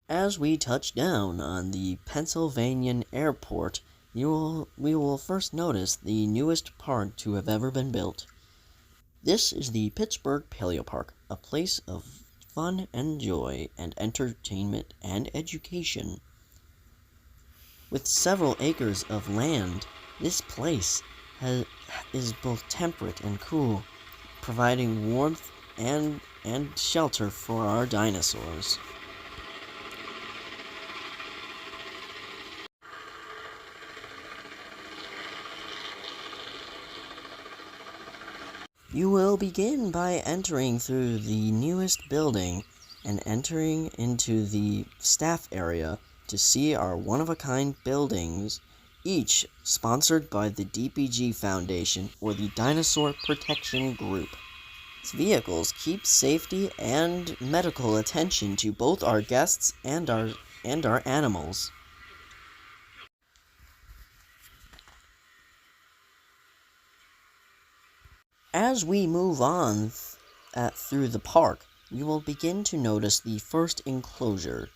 As we touch down on the Pennsylvania airport, we will first notice the newest park to have ever been built. This is the Pittsburgh Paleo Park, a place of fun and joy and entertainment and education. With several acres of land, this place is both temperate and cool, providing warmth and shelter for our dinosaurs. You will begin by entering through the newest building and entering into the staff area to see our one-of-a-kind buildings, each sponsored by the DPG Foundation or the Dinosaur Protection Group. These vehicles keep safety and medical attention to both our guests and our animals. As we move on through the park, we will begin to notice the first enclosure.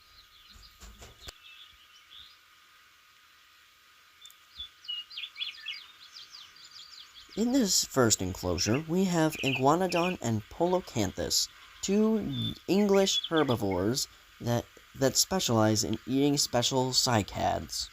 In this first enclosure, we have Iguanodon and Polocanthus, two English herbivores that specialize in eating special cycads.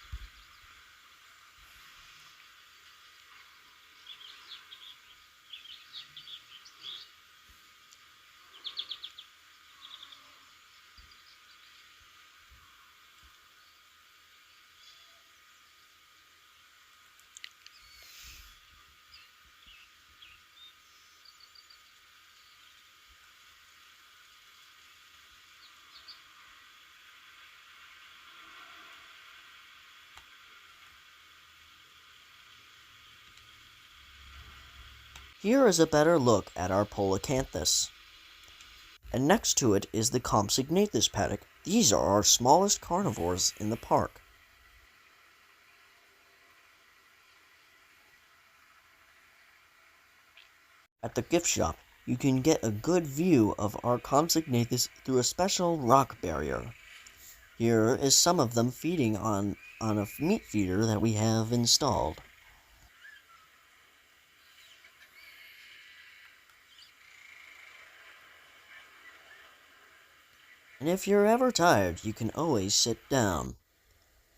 Here is a better look at our Polacanthus. And next to it is the Compsognathus paddock. These are our smallest carnivores in the park. At the gift shop, you can get a good view of our Compsognathus through a special rock barrier. Here is some of them feeding on a meat feeder that we have installed. And if you're ever tired, you can always sit down.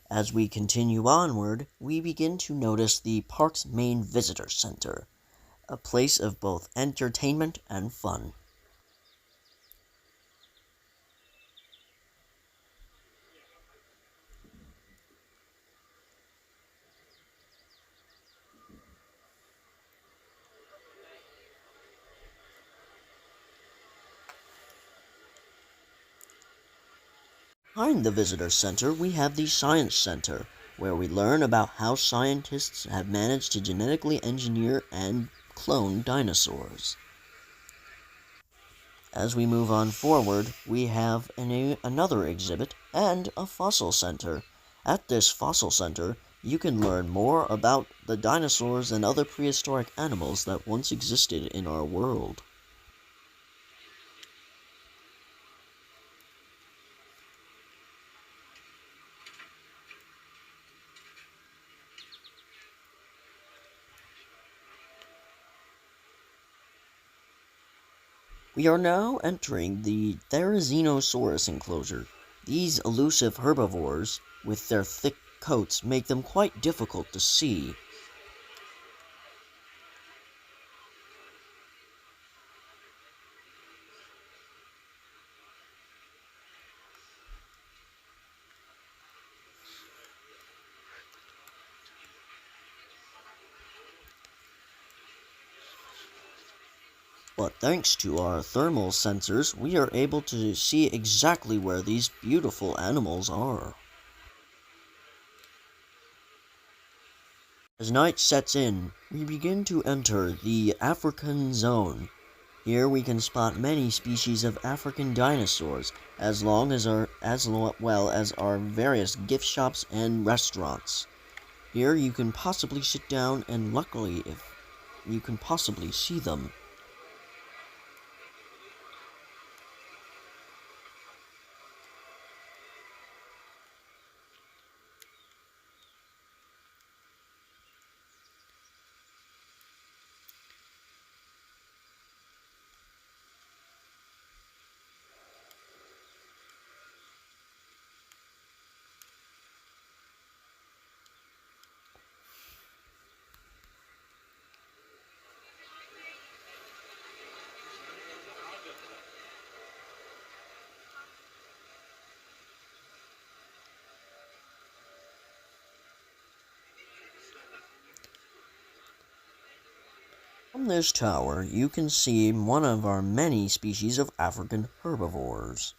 As we continue onward, we begin to notice the park's main visitor center, a place of both entertainment and fun. Behind the visitor center, we have the Science Center, where we learn about how scientists have managed to genetically engineer and clone dinosaurs. As we move on forward, we have another exhibit and a fossil center. At this fossil center, you can learn more about the dinosaurs and other prehistoric animals that once existed in our world. We are now entering the Therizinosaurus enclosure. These elusive herbivores, with their thick coats, make them quite difficult to see. But thanks to our thermal sensors, we are able to see exactly where these beautiful animals are. As night sets in, we begin to enter the African zone. Here we can spot many species of African dinosaurs, as well as our various gift shops and restaurants. Here you can possibly sit down and luckily if you can possibly see them. From this tower, you can see one of our many species of African herbivores.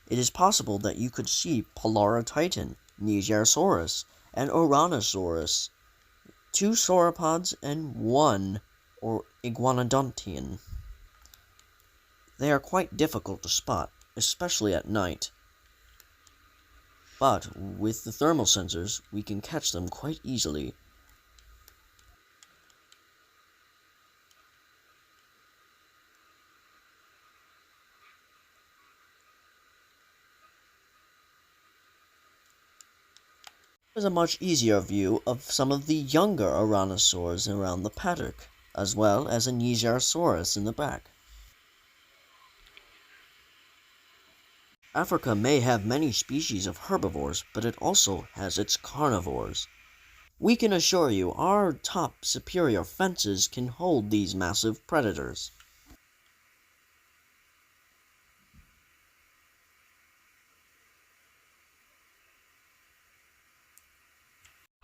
It is possible that you could see Titan, Nigersaurus, and Ouranosaurus, two sauropods, and one iguanodontian. They are quite difficult to spot, especially at night. But with the thermal sensors, we can catch them quite easily. There's a much easier view of some of the younger Ouranosaurs around the paddock, as well as a Nigersaurus in the back. Africa may have many species of herbivores, but it also has its carnivores. We can assure you our top superior fences can hold these massive predators.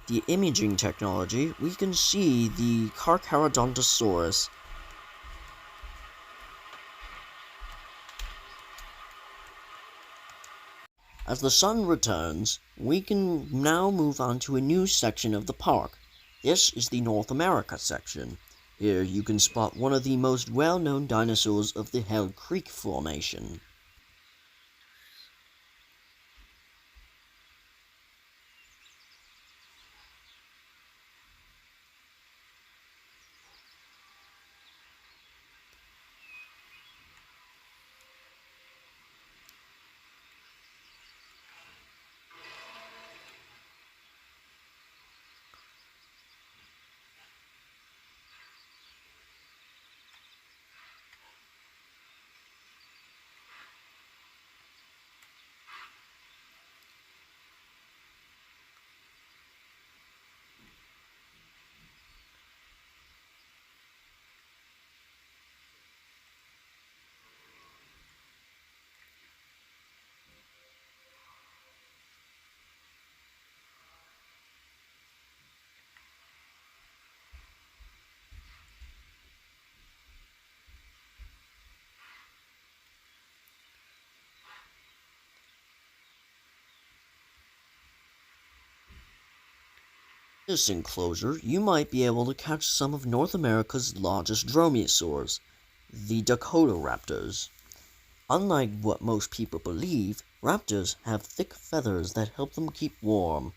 The imaging technology, we can see the Carcharodontosaurus. As the sun returns, we can now move on to a new section of the park. This is the North America section. Here you can spot one of the most well-known dinosaurs of the Hell Creek Formation. This enclosure, you might be able to catch some of North America's largest dromaeosaurs, the Dakota raptors. Unlike what most people believe, raptors have thick feathers that help them keep warm.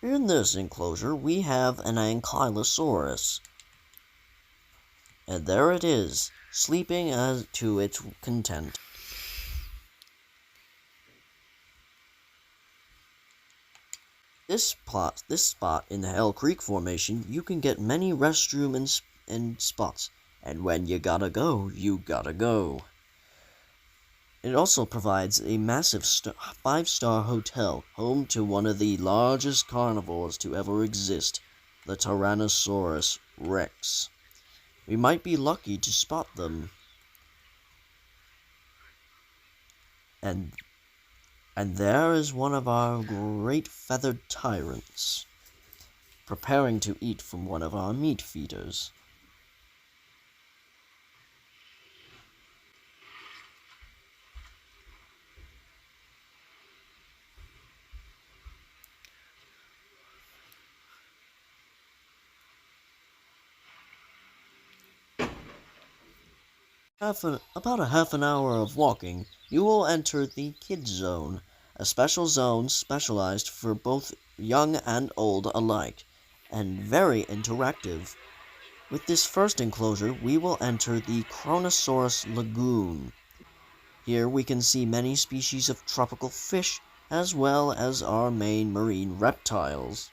In this enclosure, we have an Ankylosaurus. And there it is, sleeping as to its content. This spot in the Hell Creek Formation, you can get many restroom and spots. And when you gotta go, you gotta go. It also provides a massive 5-star hotel, home to one of the largest carnivores to ever exist, the Tyrannosaurus Rex. We might be lucky to spot them. And there is one of our great feathered tyrants, preparing to eat from one of our meat feeders. About a half an hour of walking, you will enter the Kids Zone, a special zone specialized for both young and old alike, and very interactive. With this first enclosure, we will enter the Kronosaurus Lagoon. Here we can see many species of tropical fish, as well as our main marine reptiles.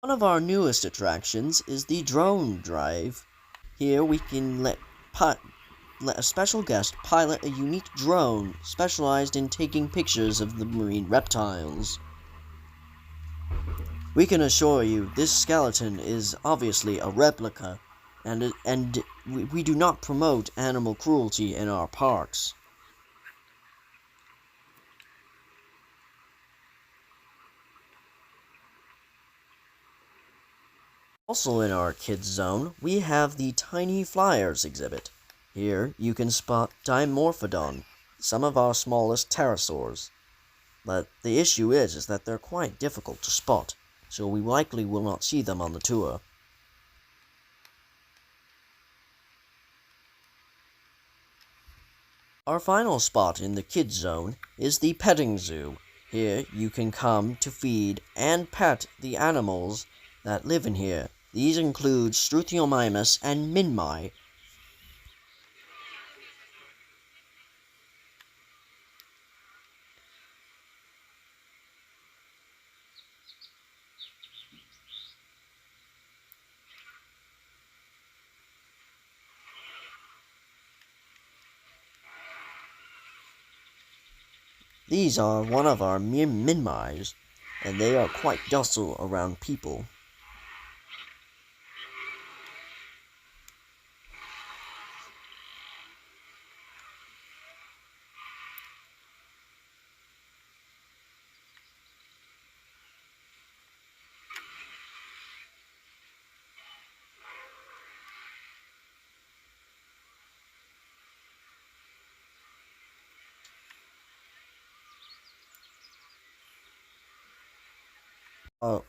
One of our newest attractions is the drone drive. Here we can let let a special guest pilot a unique drone specialized in taking pictures of the marine reptiles. We can assure you this skeleton is obviously a replica, and we do not promote animal cruelty in our parks. Also in our kids zone, we have the Tiny Flyers exhibit. Here you can spot Dimorphodon, some of our smallest pterosaurs. But the issue is that they're quite difficult to spot, so we likely will not see them on the tour. Our final spot in the kids zone is the petting zoo. Here you can come to feed and pet the animals that live in here. These include Struthiomimus and Minmi. These are one of our Minmis, and they are quite docile around people.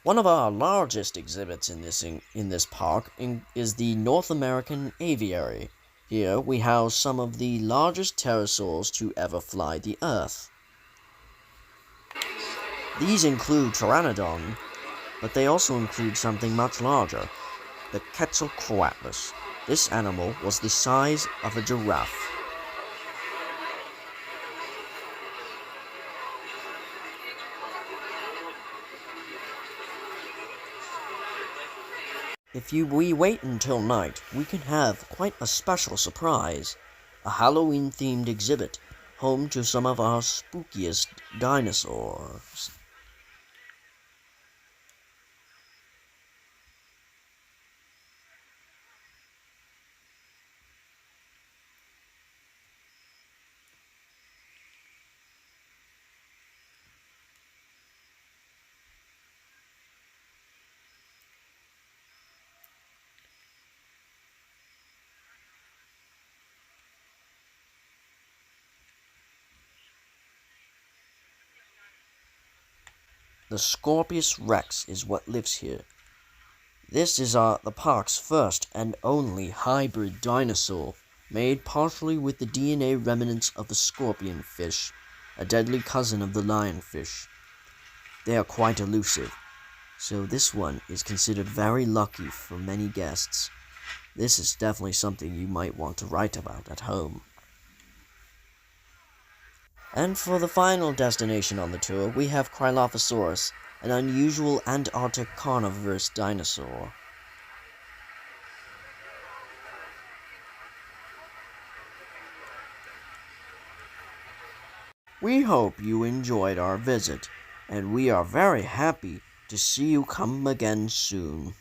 One of our largest exhibits in this park is the North American Aviary. Here we house some of the largest pterosaurs to ever fly the earth. These include Pteranodon, but they also include something much larger, the Quetzalcoatlus. This animal was the size of a giraffe. If we wait until night, we can have quite a special surprise. A Halloween-themed exhibit, home to some of our spookiest dinosaurs. The Scorpius rex is what lives here. This is the park's first and only hybrid dinosaur, made partially with the DNA remnants of the scorpion fish, a deadly cousin of the lionfish. They are quite elusive, so this one is considered very lucky for many guests. This is definitely something you might want to write about at home. And for the final destination on the tour, we have Cryolophosaurus, an unusual Antarctic carnivorous dinosaur. We hope you enjoyed our visit, and we are very happy to see you come again soon.